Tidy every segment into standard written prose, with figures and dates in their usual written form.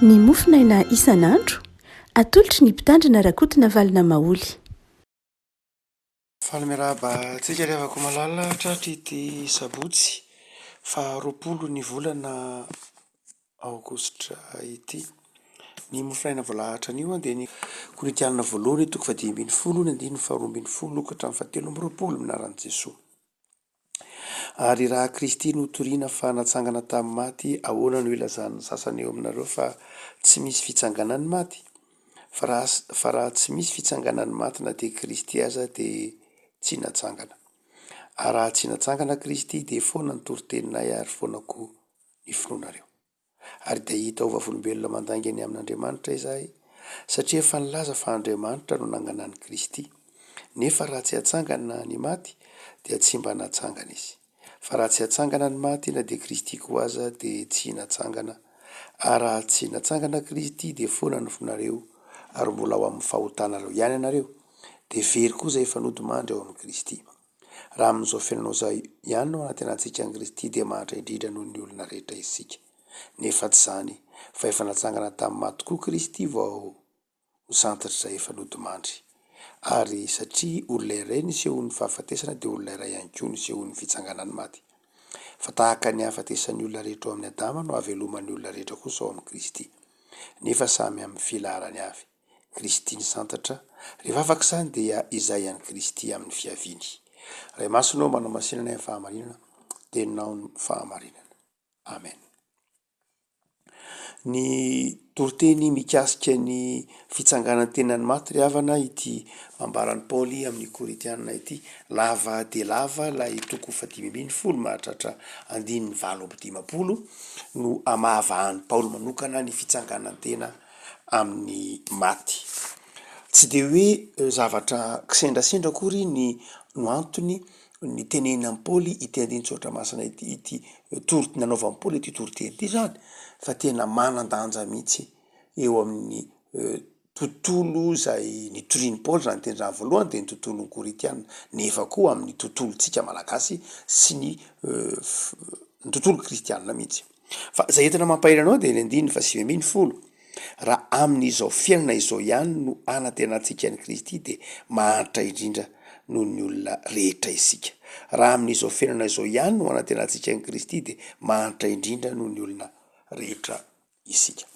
Ny mofinaina isan'andro atolotry ny mpitandrina rakotina valina maoly. Falmeraba tsika revako malala tratra ity sabotsy faharoapolo ny volana aogositra ity. Ny mofinaina voalahatra anio dia ny koritianina voalohany toko 5 ny andiny 2 ka hatramin'ny 7 minaran'i Jesoa. Ary raha Kristy no toriana fa natsangana tamin'ny maty, ahoana no ilazan'ny sasany eo aminareo fa tsy misy fitsanganan'ny maty? Fa raha tsy misy fitsanganan'ny maty na dia Kristy aza dia tsy natsangana. Ary raha tsy natsangana Kristy dia foana ny toriteninay ary foana koa ny finoanareo. Ary dia hita ho vavolombelona mandangany amin'Andriamanitra izahay, satria efa nilaza fa Andriamanitra no nanganany Kristy. Nefa raha tsy hatsangana ny maty dia tsy mba natsangana izy. Fa raha tsy hatsangana ny maty na dia Kristy koa aza dia tsy natsangana. Ary raha tsy natsangana Kristy dia foana ny fonareo ary mbola ao amin'ny fahotanareo ihany ianareo. Dia very koa izay efa nodimandry ao amin'ny Kristy. Raha amin'izao fiainanao izay ihany no anatenantsika an'i Kristy dia mahatra indrindra noho ny olona rehetra isika. Nefa tsy izany, fa efa natsangana tamin'ny maty koa Kristy vao ho santatra izay efa nodimandry. Ary satria olona iray nisehon'ny fahafatesana dia olona iray ihany koa nisehon'ny fitsanganan'ny maty. Fa tahaka ny hahafatesan'ny olona rehetra ao amin'ny Adama no haveloman'ny olona rehetra kosa ao amin'ny Kristy. Nefa samy amin'ny filaharany avy. Kristy ny santatra, rehefa afaka izany dia izay ihany Kristy amin'ny fiaviany. Ray masonao manao masinana ny fahamarinana, teninao ny fahamarinana. Amen. Ny toriteny mikasika ny fitsanganan'ny tenan'ny maty ry havana ity ambaran'ny Paoly amin'ny Koritianina ity. Lava dia lava ilay toko 5 mahatratra 7 no amahavahan'ny Paoly manokana ny fitsanganan'ny tena amin'ny maty. Tsy dia hoe zavatra kisendrasendra akory no antony ny tenenan'ny Paoly ity andinitsotra masina ity nanaovan'ny Paoly ity toriteny ity zany, fa tena manan-danja mihitsy eo amin'ny tontolo izay nitorian'ny Paoly zany teny zany voalohany dia ny tontolon'ny Koritianina, nefa koa amin'ny tontolontsika malagasy sy ny tontolo kristianina mihitsy. Fa izay entina mampahery anao dia ny 5 raha amin'izao fiainana izao ihany no anatenantsika ny Kristy dia mahantra indrindra noho ny olona rehetra isika. Raha amin'izao fiainana izao ihany no anatenantsika ny Kristy dia mahantra indrindra noho ny olona rehetra isika.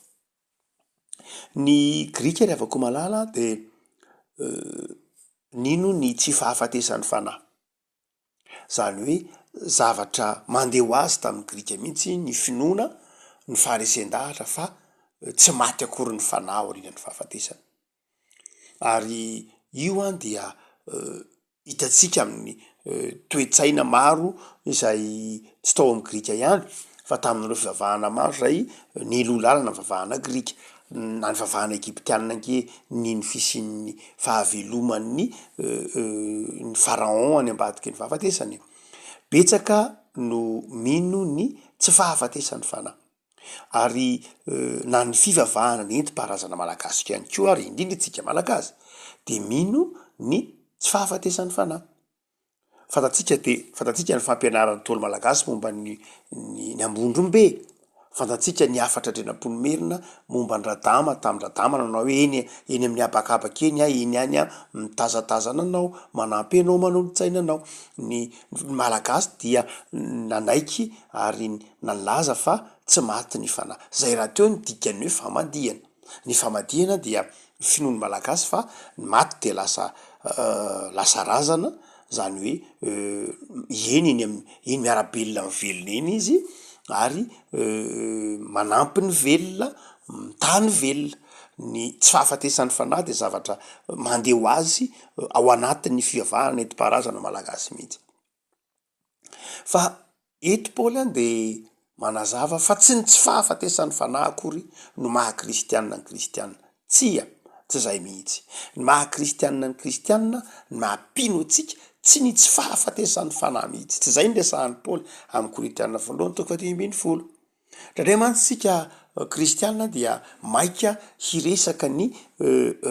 Ny Grika ry havako malala dia nino ny tsy fahafatesan'ny fanahy. Zany hoe zavatra mandeha ho azy tamin'ny Grika mihitsy ny finoana, ny faharesen-dahatra fa tsy maty akory ny fanahy aorian'ny fahafatesana. Ary io dia hitantsika amin'ny toe-tsaina maro izay tsy tao amin'ny Grika ihany, fa tamin'ireo fivavahana maro izay niloa lalana ny vavahana Grika, na ny vavahana Egyptianina ange ny fisian'ny fahaveloman'ny ny pharaon any ambadiky ny fahafatesany. Betsaka no mino ny tsy fahafatesan'ny fanahy. Ary na ny fivavahana nentim-paharazana malagasy ihany koa ary indrindra itsika malagasy dia mino ny tsy fahafatesan'ny fanahy. Fantatsika ny fampianaran'ny tolo malagasy momba ny ambondrombe. Fantatsika ny afatra andrenam-ponomerina momba ny radama tamin'ny radama nanao hoe eny amin'ny habakabaka eny eny any mitazatazana anao, manampy anao, manolontsaina anao. Ny malagasy dia nanaiky ary nalaza fa tsy maty ny fanahy. Zay raha teo ny dikany hoe famadihana. Ny famadihana dia finoany malagasy fa ny maty dia lasa razana, zany hoe eny miarabelona amin'ny velona eny izy ary manampy ny velona, mitany velona. Ny tsy fahafatesan'ny fanahy dia zavatra mandeha ho azy ao anatin'ny fivavahana nentim-paharazana malagasy mihitsy. Fa eto Paoly any dia manazava fa tsy ny tsy fahafatesan'ny fanahy akory no maha-kristianina ny kristianina. Tsy izay mihitsy. Ny maha-kristianina ny kristianina ny mahampino antsika tsy ny tsy fahafatesan'ny fanahy mihitsy. Tsy izay ny resahan'ny Paoly amin'ny Koritianina voalohany toko 5. Indray mantsika kristianina dia maika hiresaka ny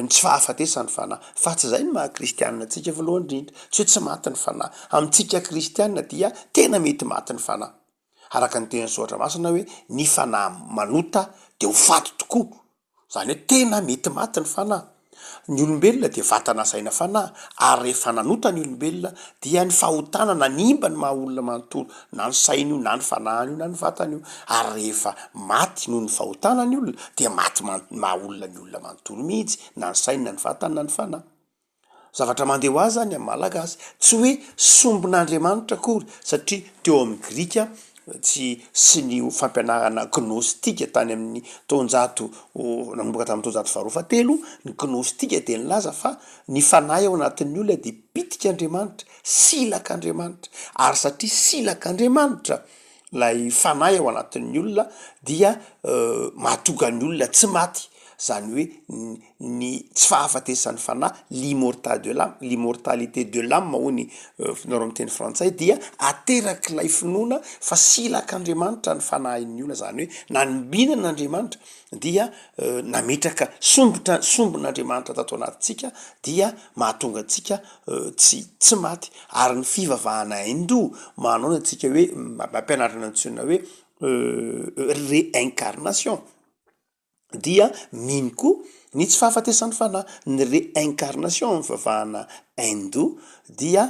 tsy fahafatesan'ny fanahy. Fa tsy izay ny maha-kristianina antsika voalohany indrindra, tsy hoe tsy maty ny fanahy. Amintsika kristianina dia tena mety maty ny fanahy. araka ny tenin'ny Zoatra Masina hoe ny fanahy manota de ho faty tokoa. Zany hoe tena mety maty ny fanahy. Ny olombelona de vatana saina fanahy, ary rehefa nanota ny olombelona dia ny fahotana nanimba ny maha olona manontolo, na ny saina io, na ny fanahiny io, na ny vatana io. Ary rehefa maty noho ny fahotana ny olona dia maty maha olona ny olona manontolo mihitsy, na ny saina, na ny vatana, na ny fanahy. Zavatra mandeha ho azy zany amin'ny malagasy tsy hoe sombin'Andriamanitra akory, satria teo amin'ny Grika sy ny fampianarana gnostika tany amin'ny taonjato nanomboka tamin'ny taonjato faharoa fahatelo, ny gnostika de nilaza fa ny fanahy ao anatin'ny olona de pitik'Andriamanitra, silak'Andriamanitra, ary satria silak'Andriamanitra lay fanahy ao anatin'ny olona dia mahatonga ny olona tsy maty. Zany hoe ny tsy fahafatesan'ny fanahy, l'immortalité de l'âme hoy finareo amin'ny teny frantsay, dia aterak'ilay finoana fa silak'Andriamanitra ny fanahin'ny olona. Zany hoe nanombiana n'Andriamanitra dia nametraka sombin'Andriamanitra tato anatintsika dia mahatonga antsika tsy maty. Ary ny fivavahana hindoa manao antsika hoe mampianatra ny antsoina hoe réincarnation dia mino koa ny tsy fahafatesan'ny fanahy. Ny réincarnation amin'ny fivavahana hindoa dia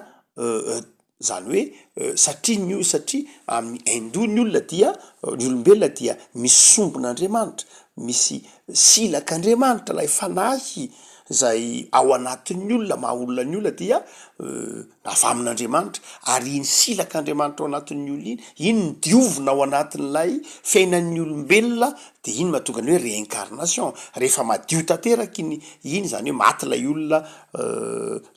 zany hoe satria amin'ny hindoa ny olona dia ny olombelona dia misy sombin'Andriamanitra, misy silak'Andriamanitra lay fanahy zay ao anatin'ny olona, maha olona ny olona dia avy amin'Andriamanitra, ary iny silak'Andriamanitra ao anatin'ny olona iny ny diovina ao anatin'lay fiainan'ny olombelona, de iny mahatonga ny hoe réincarnation. Rehefa madio tanteraky iny zany hoe maty lay olona,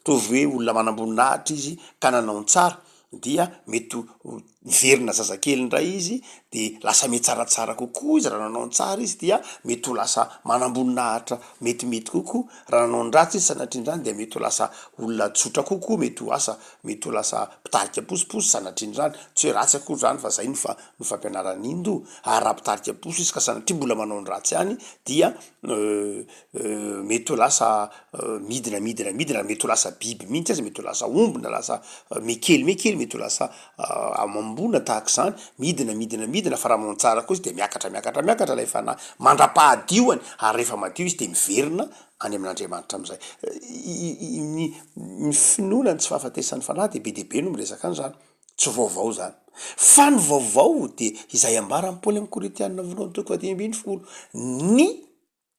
tovy hoe olona manamboninahitra izy ka nanao ny tsara, dia mety miverina zazakely indray izy de lasa mietsaratsara kokoa izy raha nanao ny tsara izy, dia mety ho lasa manamboninahitra metimety kokoa. Raha nanao ny ratsy izy sanatrian'izany de mety ho lasa olona tsotra kokoa, mety ho lasa mpitarika posiposy sanatrian'izany. Tsy hoe ratsy akory zany fa zay no fampianaran'ny hindoa. Ary raha mpitarika posy izy ka sanatria mbola manao ny ratsy ihany dia mety ho lasa midina, mety ho lasa biby mihitsy azy, mety ho lasa omby, na lasa mekely, mety ho lasa amam-bona tahaka izany, midina fa raha manao tsara koa izy de miakatra lay fanahy, mandra-pahadioany. Ary rehefa madio izy de miverina any amin'Andriamanitra am'izay. Ny finoana ny tsy fahafatesan'ny fanahy de be dia be no miresaka an'izany, tsy vaovao zany. Fa ny vaovao de izay ambaran'ny Paoly amin'ny Korinthianina voalohany toko fahatelo ambin'ny folo, ny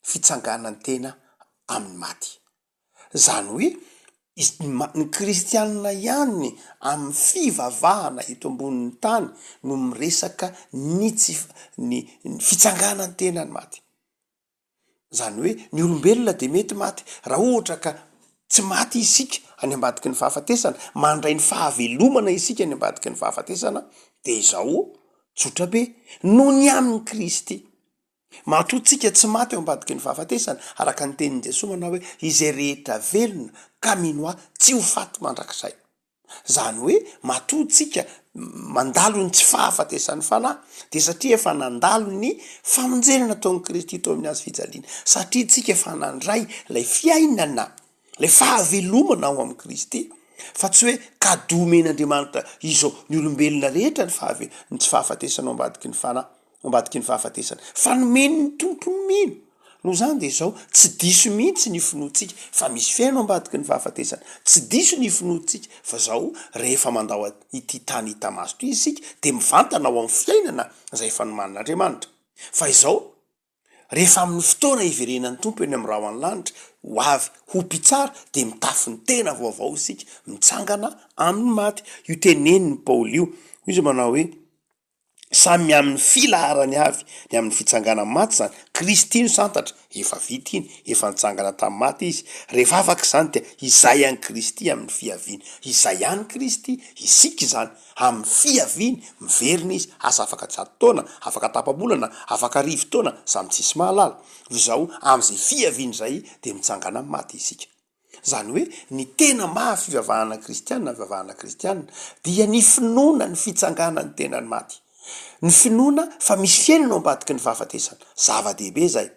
fitsanganan'ny tena amin'ny maty. Zany hoe ny kristianina ihany amin'ny fivavahana eto ambonin'ny tany no miresaka ny fitsanganan'ny tena ny maty. Zany hoe ny olombelona de mety maty, raha ohatra ka tsy maty isika any ambadiky ny fahafatesana, mandray ny fahavelomana isika any ambadiky ny fahafatesana, de izao tsotra be noho ny amin'ny Kristy. Mahatotsika tsy maty ao ambadiky ny fahafatesana, araka ny tenin'i Jesosy manao hoe izay rehetra velona ka mino ahy tsy ho faty mandrakizay. Zany hoe mahatotsika mandalo ny tsy fahafatesan'ny fanahy, de satria efa nandalo ny famonjena nataon'i Kristy tao amin'ny hazo fijaliana, satria tsika efa nandray lay fiainana, lay fahavelomana ao amin'ny Kristy, fa tsy hoe kado men'Andriamanitra izao ny olombelona rehetra ny tsy fahafatesana ao ambadiky ny fanahy, ambadiky ny fahafatesana, fa nomeny ny tompony mino. No zany de zao tsy diso mihitsy ny finoantsika fa misy fiaino ambadiky ny fahafatesana, tsy diso ny finoantsika fa zao rehefa mandao ity tany hita maso ty isika de mivantana ao amin'ny fiainana zay efa nomanin'Andriamanitra. Fa izao rehefa amin'ny fotoana iverenan'ny tompo eny amin'ny rahoan'ny lanitra ho avy ho mpitsara de mitafy ny tena vaovao isika, mitsangana amin'ny maty. Io tenenin'ny Paoly io izy manao hoe samy amin'ny filaharany avy ny amin'ny fitsanganany maty zany, Kristy no santatra, efa vita iny, efa nitsangana tamin'ny maty izy. Rehefa afaka izany dia izay any Kristy amin'ny fiaviany, izay any Kristy isika izany amin'ny fiaviany, miverina izy, asa afaka tsato taona, afaka tapa-bolana, afaka rivo taona, samy tsisy mahalala. Izao amin'izay fiaviany zay de mitsangana amin'ny maty isika. Zany hoe ny tena mahafivavahana kristianina dia ny finoana ny fitsanganany tena ny maty. Ny finoana fa misy fiainana ao ambadiky ny fahafatesana, zava-dehibe zay.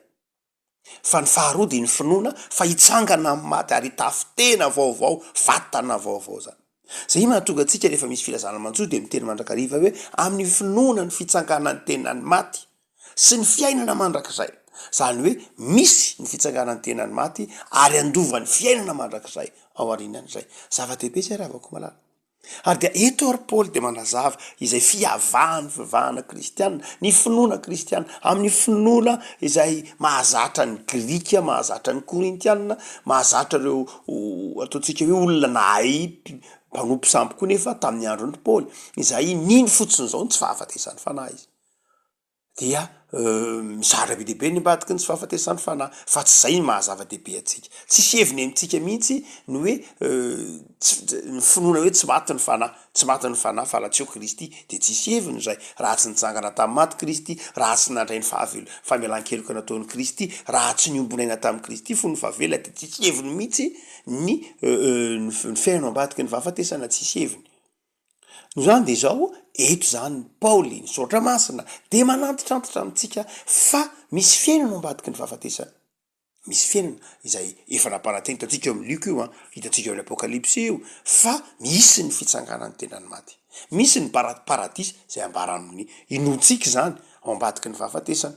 Fa ny faharoa de ny finoana fa hitsangana amin'ny maty ary hitafy tena vaovao, vatana vaovao zany. zay mahatonga antsika rehefa misy filazana manjo de miteny mandrakariva hoe amin'ny finoana ny fitsanganany tenany maty sy ny fiainana mandrakizay. Zany hoe misy ny fitsanganany tenany maty ary andovany fiainana mandrakizay ao arinan'izay. Zava-dehibe zay raha vako malala. Ary dia eto ary Paoly de manazava izay fiavahany fivavahana kristianina, ny finoana kristiana amin'ny finoana izay mahazatra ny Grika, mahazatra ny Korintianina, mahazatra ireo ataontsika hoe olona nahay mpanompo sambo koa nefa tamin'ny andron'ny Paoly, izay niny fotsiny zao ny tsy fahafatesany fanahy izy. Dia mizara be dehibe ny ambadiky ny tsy fahafatesany fanahy, fa tsy zay ny mahazava-dehibe atsika. Tsisy heviny amintsika mihitsy ny hoe ny finoana hoe tsy maty ny fanahy, tsy maty ny fanahy fa raha tsy eo Kristy de tsisy heviny zay. Raha tsy nitsangana tamin'ny maty Kristy, raha tsy nandray ny famelan-keloka nataon'ny Kristy, raha tsy niombonaina tamin'ny Kristy fony favela de tsisy heviny mihitsy ny fiainana ambadiky ny fahafatesana, tsisy heviny. No zany de zao eto zany Paoly nisaotra masina de manantitrantitra amitsika fa misy fiainana ambadiky ny fahafatesana. Misy fiainana izay efa nampananteny hitantsika amin'ny Luka io, hitantsika amin'ny Apokalipsy io, fa misy ny fitsanganany tenany maty. Misy ny paradisy zay ambara amin'ny inontsika zany ao ambadiky ny fahafatesana.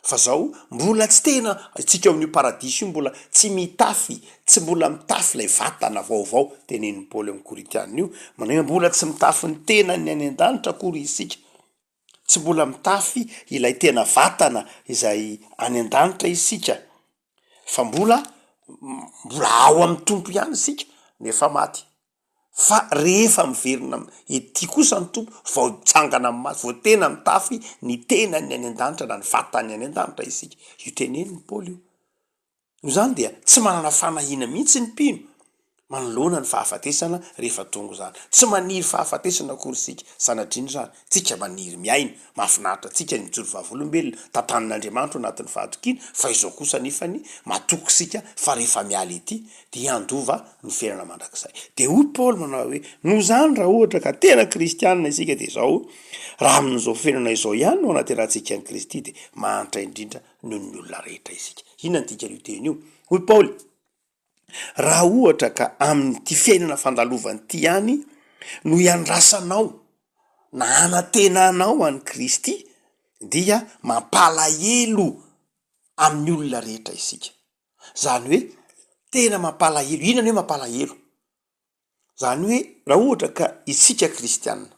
Fa zao mbola tsy tena tsika amin'ny paradisy io mbola tsy mitafy, tsy mbola mitafy lay vatana vaovao tenen'ny Paoly amin'ny Korintianina io, manao mbola tsy mitafy ny tenany any an-danitra akory isika. Tsy mbola mitafy ilay tena vatana izay any an-danitra isika. Fa mbola ao amin'ny tompo ihany isika nefa maty. Fa rehefa miverina ety kosa ny tompo vao tsangana amin'ny maty, vao tena mitafy ny tenany any an-danitra na ny vatany any an-danitra isika. Io teneniny Paoly io. No zany dia tsy manana fanahina mihitsy ny mpino manoloana ny fahafatesana rehefa tonga zany. Tsy maniry fahafatesana akory isika, sanadriny zany tsika maniry miaina, mahafinaritra tsika ny mijoro vavolombelona tantanin'Andriamanitra anatin'ny fahatokiana, fa izao kosa nefany matoky sika fa rehefa miala ety dia handova ny fiainana mandrakizay. De hoy Paoly manao hoe no zany raha ohatra ka tena kristianina isika de zao, raha amin'izao fiainana izao ihany no anaterantsika ny Kristy de mahantra indrindra noho ny olona rehetra isika. Inona ny tika teny io? Hoy Paoly, raha ohatra ka amin'ny fiainana fandalovany ty ihany no iandrasanao na anatenanao any Kristy, dia mampalahelo amin'ny olona rehetra isika. Zany hoe tena mampalahelo. Inona hoe mampalahelo? Zany hoe raha ohatra ka isika kristianina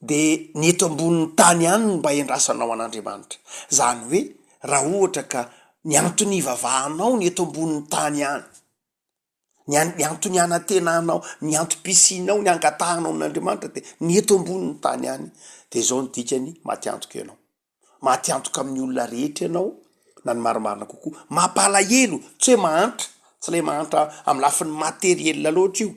de ny eto ambonin'ny tany ihany no mba iandrasanao an'Andriamanitra. Zany hoe raha ohatra ka ny antony ivavahanao ny eto ambonin'ny tany ihany, ny antony anatenanao, ny antom-pisinao, ny angatahanao amin'Andriamanitra de ny eto ambonin'ny tany ihany, de zao ny dikany maty antoka ianao. Maty antoka amin'ny olona rehetra ianao, na ny marimarina kokoa. Mampalahelo, tsy hoe mahantra, tsy lay mahantra amin'ny lafiny materiel loatra io.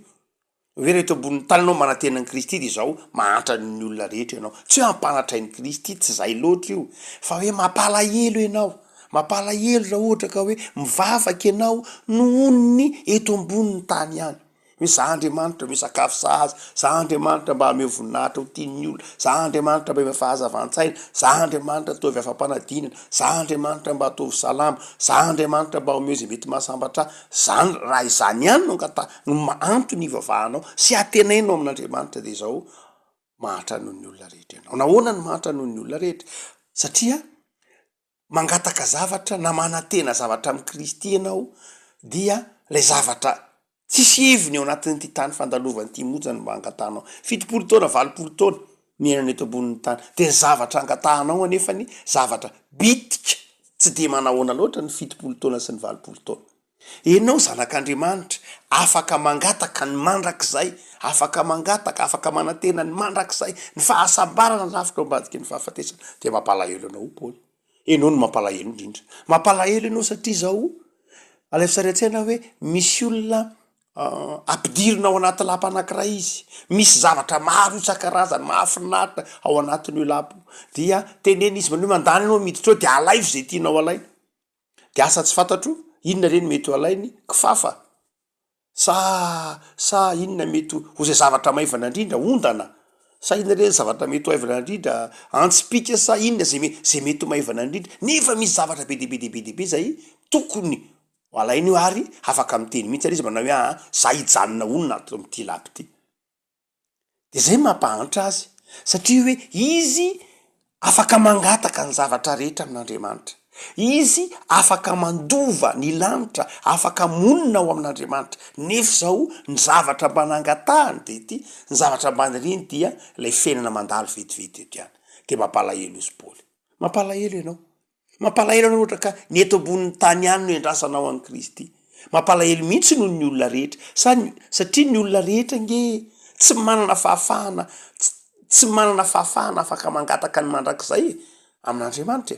Hoe reheto ambonin'ny tany ianao manantenan'i Kristy de zao mahantra ny olona rehetra ianao. Tsy hoe ampanatray Kristy, tsy zay loatra io, fa hoe mampalahelo ianao. Mampalahelo raha ohatra ka hoe mivavaka ianao nohon'ny eto ambonin'ny tany ihany. Hoe za Andriamanitra misakafo sahaza, za Andriamanitra mba hameo voninahitra ho tian'ny olona, za Andriamanitra mba fahazavan-tsaina, za Andriamanitra atovy afa-panadinana, za Andriamanitra mba atovy salama, za Andriamanitra mba homeo zay mety mahasambatra. Zany raha izany ihany no antony ivavahanao sy atenainao amin'Andriamanitra de zao mahantra noho ny olona rehetra ianao. Nahoana ny mahantra noho ny olona rehetra? Satria mangataka zavatra na manantena zavatra amin'ny Kristy ianao, dia lay zavatra tsisy heviny ao anatin'ity tany fandalovany ity monjany mba angatahanao. 70 taona, 80 taona miainana eto ambonin'ny tany, de ny zavatra angatahanao anefany zavatra bitika, tsy de manahoana loatra ny 70 taona sy ny 80 taona. Enao zanak'Andriamanitra, afaka mangataka ny mandrakizay, afaka mangataka, afaka manantena ny mandrakizay, ny fahasambarana rafitra ambadiky ny fahafatesana, de mampalahelo anao Paoly. Enao no mampalahelo indrindra. Mampalahelo enao satria zao alefasaretsaina hoe misy olona ampidirina ao anaty lapa anankiray izy. Misy zavatra maro isan-karazany mahafinaritra ao anatin'io lapo. Dia teneny izy manao mandany ianao miditra ao de alaivo zay tianao alaina. De asa tsy fantatro inona reny mety ho alainy? Kifafa. Sa inona mety ho zay zavatra maivana indrindra, ondana. Sa inona reny zavatra mety ho maivana indrindra, antsipika, sa inona zay mety ho maivana indrindra. Nefa misy zavatra be dehibe zay tokony alainy io ary afaka miteny mihitsy izy manao hoe za hijanona onona ato amin'ity lapy ity. de zay mampahantra azy satria hoe izy afaka mangataka ny zavatra rehetra amin'Andriamanitra. Izy afaka mandova ny lanitra, afaka monina ao amin'Andriamanitra. Nefa zao ny zavatra manangatahany de ty ny zavatra maniriny dia lay fiainana mandalo vetivety eto ihany. De mampalahelo izy Paoly. Mampalahelo ianao. Mampalahelo anao ohatra ka ny eto ambonin'ny tany ihany no endrasanao an'i Kristy. Mampalahelo mihitsy noho ny olona rehetra. Satria ny olona rehetra nge tsy manana fahafahana, tsy manana fahafahana afaka mangataka ny mandrakizay amin'Andriamanitra.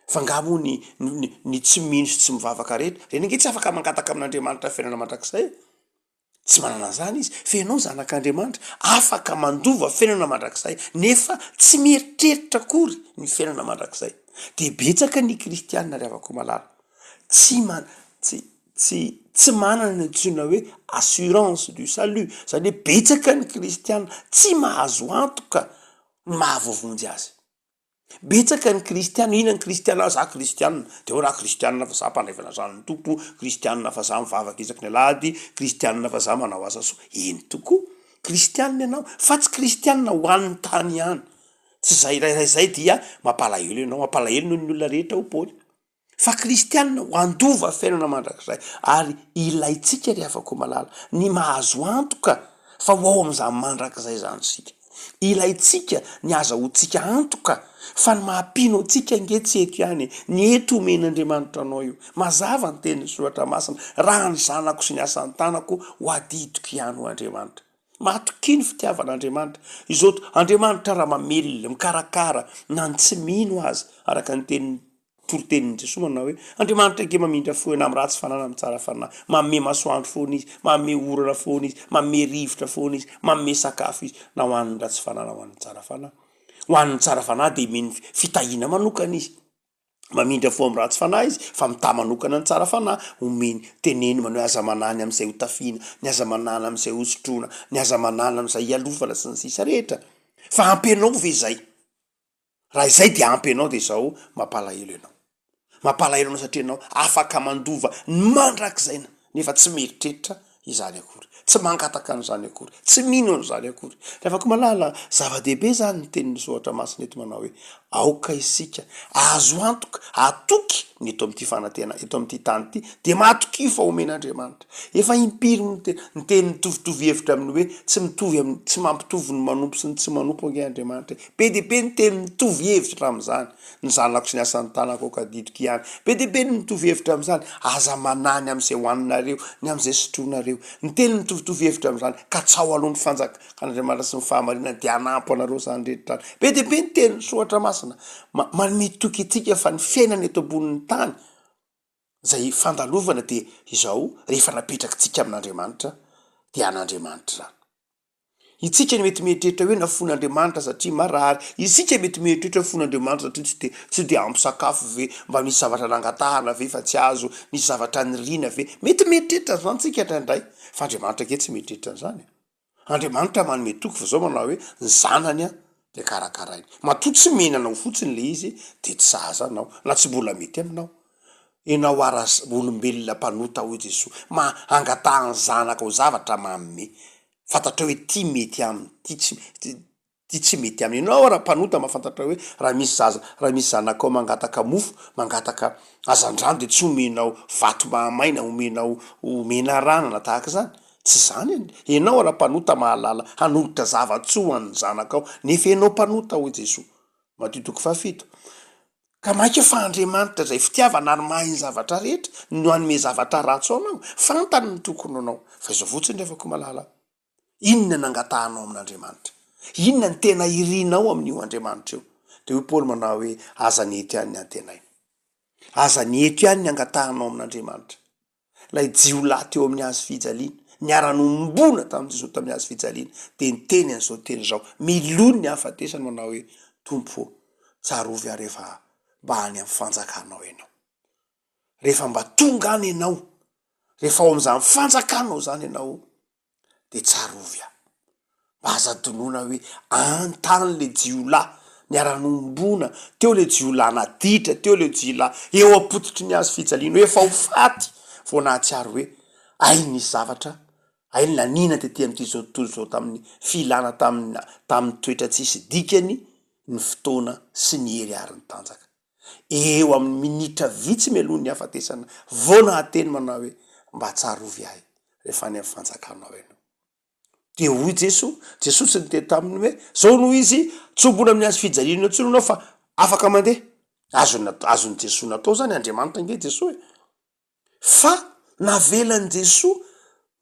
Fa ngamo ny tsy mino sy tsy mivavaka rehetra, reny nge tsy afaka mangataka amin'Andriamanitra fiainana mandrakizay. Tsy manana zany izy. Fa ianao zanak'Andriamanitra afaka mandova fiainana mandrakizay, nefa tsy mieritreritra akory ny fiainana mandrakizay. De betsaka ny kristianina ry havako malala tsy manana ny antsoina hoe assurance du salut. Zany hoe betsaka ny kristianina tsy mahazo antoka ny mahavovonjy azy. Betsaka ny kristianina, ina ny kristianina, za kristianina de raha kristianina fa za mpandrevana zanany tompo, kristianina fa za mivavaka isaky ny alahady, kristianina fa za manao asa soa. Eny tokoa kristianina ianao, fa tsy kristianina ho an'ny tany ihany. Tsy zay dia mampalahelo ianao, mampalahelo noho ny olona rehetra ho Paoly. Fa kristianina ho andova fiainana mandrakizay, ary ilaitsika ry havako malala ny mahazo antoka fa ho ao amin'izany mandrakizay zany sika. Ilaitsika ny azahoantsika antoka fa ny mahampino antsika nge tsy eto ihany, ny eto omen'Andriamanitra anao io. Mazava ny tenin'ny soratra masina, raha ny zanako sy ny asan'ny tanako ho adidiko ihany ho Andriamanitra. Matoky ny fitiavan'Andriamanitra. Izoto Andriamanitra raha mamelona, mikarakara na ny tsy mino azy, araka ny tenin'ny torotenin'ny Jesosy manao hoe Andriamanitra ke mamindra foana amin'ny ratsy fanana amin'ny tsara fanana, manome masoandro foana izy, manome orana foana izy, manome rivotra foana izy, manome sakafo izy, na ho an'ny ratsy fanana ho an'ny tsara fanana. Ho an'ny tsara fanahy de meny fitahina manokana izy. Mamindra fo amin'ny ratsy fanahy izy, fa mita manokana ny tsara fanahy, omeny teneny manao aza manany amin'izay ho tafiana, ny aza manana amin'izay ho sotroina, ny aza manana amin'izay hialovana sy ny sisa rehetra. Fa ampy anao ve zay? Raha izay de ampy anao de zao mampalahelo ianao. Mampalahelo anao satria ianao afaka mandova ny mandrakizaina, nefa tsy mieritreritra izany akory. Tsy mangataka an'izany akory, tsy mino an'izany akory. Afaka malala zava-dehibe zany ny tenin'ny soratra masina eto manao hoe aoka isika azo antoka, atoky ny eto amin'ity fanantena, eto amin'ity tany ity, de matoky fa omen'Andriamanitra. Efa impiry ny teny mitovitovy hevitra amin'ny hoe tsy mampitovy ny manompo sy ny tsy manompo ange Andriamanitra. Be de be ny teny mitovy hevitra amin'izany, ny zanako sy ny asan'ny tanako aoka didiko ihany. Be de be ny mitovy hevitra amin'izany, aza manany amin'izay hoaninareo, ny amin'izay sotroinareo. Ny teny mitovy hevitra amin'izany, ka tsao alohan'ny fanjakan'Andriamanitra sy ny fahamarinana de anampo anareo zany rehetra. Be de be ny teny soratra masina manome toky itsika fa ny fiainana eto ambonin'ny tany zay fandalovana de izao rehefa napetraka tsika amin'Andriamanitra de an'Andriamanitra zany. Itsika ny mety mieritreritra hoe nafon'Andriamanitra satria marary, isika mety mieritreritra fon'Andriamanitra satria tsy de ampy sakafo ve, mba misy zavatra nangatahana ve fa tsy azo, misy zavatra nirina ve, mety mieritreritra zany tsika indraindray. Fa Andriamanitra ke tsy mieritreritra an'izany. Andriamanitra manome toky fa zao manao hoe ny zanany de karakarainy. Matoa tsy menanao fotsiny le izy de tsy saza anao, na tsy mbola mety aminao. Enao olombelona mpanota ho Jesosy, angatahany zanaka ho zavatra manome. Fantatra hoe ty mety aminy, ty tsy mety aminy. Enao raha mpanota mahafantatra hoe raha misy zanakao mangataka mofo, mangataka hazandrano de tsy omenao vato mahamaina, omena rana na tahaka zany. Tsy zany. Enao raha mpanota mahalala hanolotra zavatsoa an'ny zanakao, nefa enao mpanota ho Jesosy. Matio 7. Ka maika fa Andriamanitra zay fitiavana ary mahay ny zavatra rehetra no hanome zavatra ratsy anao, fantany ny tokony anao. Fa izao fotsiny refako malala. Inona nangatahanao amin'Andriamanitra? Inona ny tena irinao amin'io Andriamanitra io? De hoe Paoly manao hoe aza ny eto ihany ny antenay. Aza ny eto ihany ny angatahanao amin'Andriamanitra. Lay jiolahy teo amin'ny hazo fijaliana, niara-nombona tamin'i Jesosy tamin'ny hazo fijaliana, de ny teny an'izao teny zao, milony ny hafatesany manao hoe Tompo, tsarovy aho rehefa mba any amin'ny fanjakanao ianao. Rehefa mba tonga any ianao, rehefa ao amin'izany fanjakanao zany ianao, de tsarovy aho. Mba aza donona hoe antany le jiolahy niara-nombona, teo le jiolahy naditra, teo le jiolahy eo apototry ny hazo fijaliana, efa ho faty, vao nahatsiaro hoe ai nisy zavatra ainy lanina tetỳ am'ty zao tontolo zao tamin'ny filana tamin'ny toetra tsisy dikany ny fotoana sy ny hery ariny tanjaka eo amin'ny minitra vitsy mialoha ny hafatesana vao nahateny manao hoe mba tsarovy ahy rehefa any amin'ny fanjakanao ianao de hoy jesosy ny te taminy hoe zao noho izy tsombona amin'ny azy fijaliana tsony anao fa afaka mandeha azony jesosy natao zany andriamanitra nge jesosy fa navelany jesosy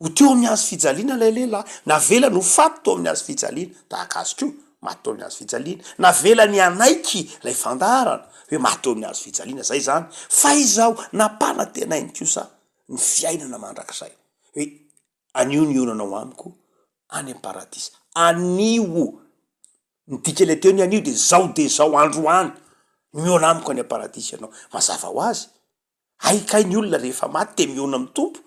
ho teo amin'ny azy fijaliana lay lehilahy navelany ho faty teo amin'ny azy fijaliana tahaka azy ko maty teo amin'ny azy fijaliana navelany anaiky lay fandaharana hoe maty teo amin'ny azy fijaliana zay zany fa izaho napana tenainy kosa ny fiainana mandrakizay hoe anio ny onanao amiko any am-paradisa anio nidika le teo ny anio de zao androany miona amiko any am-paradisa ianao mazava ho azy aikay ny olona rehefa maty te miona amin'ny tompo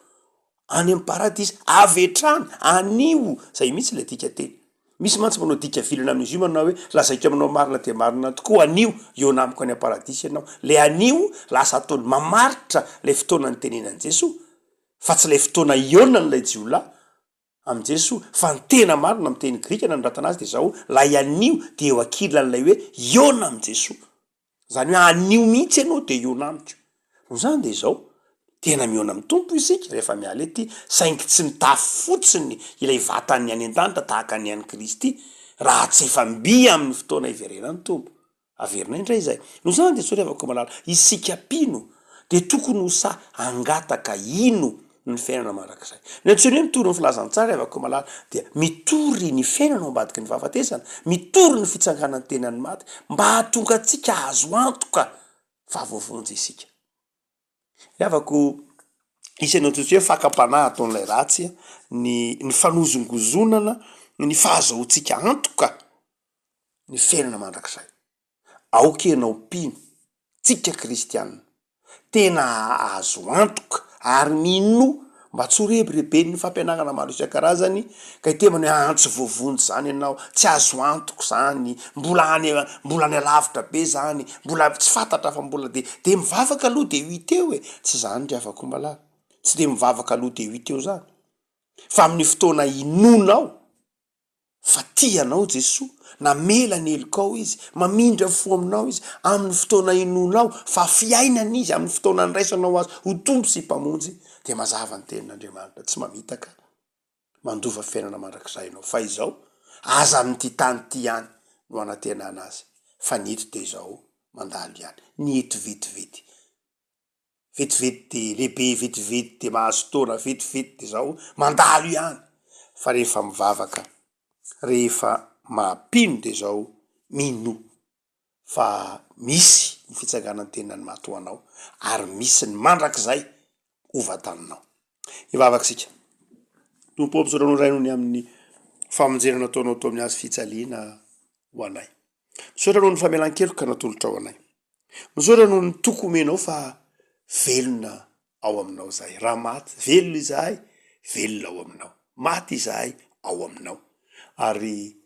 any am-paradisa avetrany anio zay mihitsy le dika teny misy mantsy manao dika vilana amin'izy io manao hoe lazaiko aminao marina de marina tokoa anio iona amiko any am-paradisa ianao le anio lasa ataony mamaritra le fotoana ny tenenan jesosy fa tsy le fotoana iona n'lay jiolahy am' jesosy fa ny tena marina am' teny grika na nratana azy de zao lay anio de eo akilan'lay hoe iona am' jesosy zany hoe anio mihitsy ianao de iona amiko no zany de zao tena miona amin'ny tompo isika rehefa miala ety saingy tsy mitafy fotsiny ilay vatany any an-danitra tahaka ny an'i kristy raha tsy efa mbi amin'ny fotoana iverenany tompo averina indray zay no zany de so revako malala isika pino de tokony ho sa angataka ino ny fiainana mandrakizay ny antsony hoe mitory ny filazantsara revako malala dia mitory ny fiainana ambadiky ny fahafatesana mitory ny fitsanganany tenany maty mba hahatonga atsika azo antoka fa voavonjy isika avako isanao totsy hoe fakapanahy ataon'lay ratsy ny fanozongozonana ny fahazahotsika antoka ny fiainana mandrakizay aokenao pino tsika kristianina tena azo antoka ary mino mba tsy horebirebeny ny fampianarana maro isan-karazany ka itemany hoe antso voavonjy zany ianao tsy azo antoko zany mbola any alavitra be zany mbola tsy fantatra fa mbola de mivavaka aloha de huiteo e tsy zany ndry afako malala tsy de mivavaka aloha de huiteo zany fa amin'ny fotoana inonao fa tianao jesosy namela ny helikao izy mamindra fo aminao izy amin'ny fotoana inonao fa fiainana izy amin'ny fotoana nyraisanao azy ho tompo sy mpamonjy de mazava ny tenin'andriamanitra tsy mamitaka mandova fiainana mandrakizay ianao fa izao aza amin'ty tany ty any no anatenana azy fa ny eto de zao mandalo ihany ny eto vetivety de lehibe vetivety de mahazo tona vetivety de zao mandalo ihany fa rehefa mivavaka rehefa mampino de zao mino fa misy ny fitsanganany tenany matoanao ary misy ny mandrakizay ovatananao ivavaka sika tompo ampisoranao ray nony amin'ny famonjena ataonao tao amin'ny azy fitsaliana ho anay misoranao ny famelan-keloka natolotra ao anay misoranao ny toko omenao fa velona ao aminao zay raha maty velona izahay velona ao aminao maty izahay ao aminao ary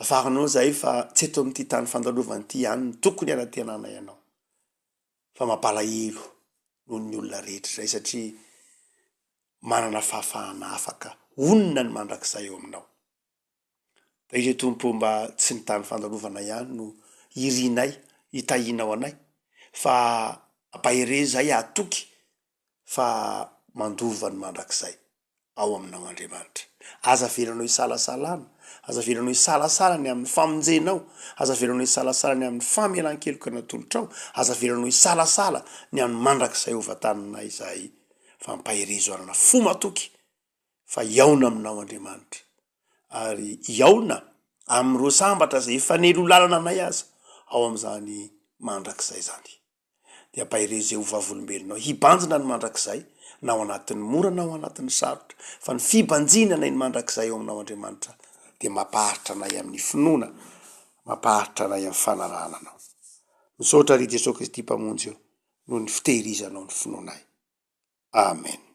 afaranao zay fa tsy eto amin'ty tany fandalovany ty ihany ny tokony anatenana ianao fa mampalahelo noho ny olona rehetra zay satria manana fahafahana afaka onona ny mandrakizay eo aminao da izy tompo mba tsy ny tany fandalovana ihany no irinay hitahinao anay fa ampahere zay atoky fa mandova ny mandrakizay ao aminao Andriamanitra aza velanao isalasalana aza velanao isalasalany amin'ny famonjenao aza velanao isalasalany amin'ny famelan-keloka natolotrao aza velanao isalasala ny amin'ny mandrakizay ovatananay zay fa mpaherezo arana fo matoky fa iaona aminao Andriamanitra ary iaona amin'ireo sambatra zay efa nelo lalana anay aza ao amin'izany mandrakizay zany de ampaherezay ho vavolombelonao hibanjina ny mandrakizay na ao anatin'ny mora na ao anatin'ny sarotra fa ny fibanjinana ny mandrakizay ao aminao Andriamanitra de mampaharitra anay amin'ny finoana mampaharitra anay amin'ny fanarahana anao misaotra ry Jesosy Kristy mpamonjy eo noho ny fitehirizanao ny finoanay amen.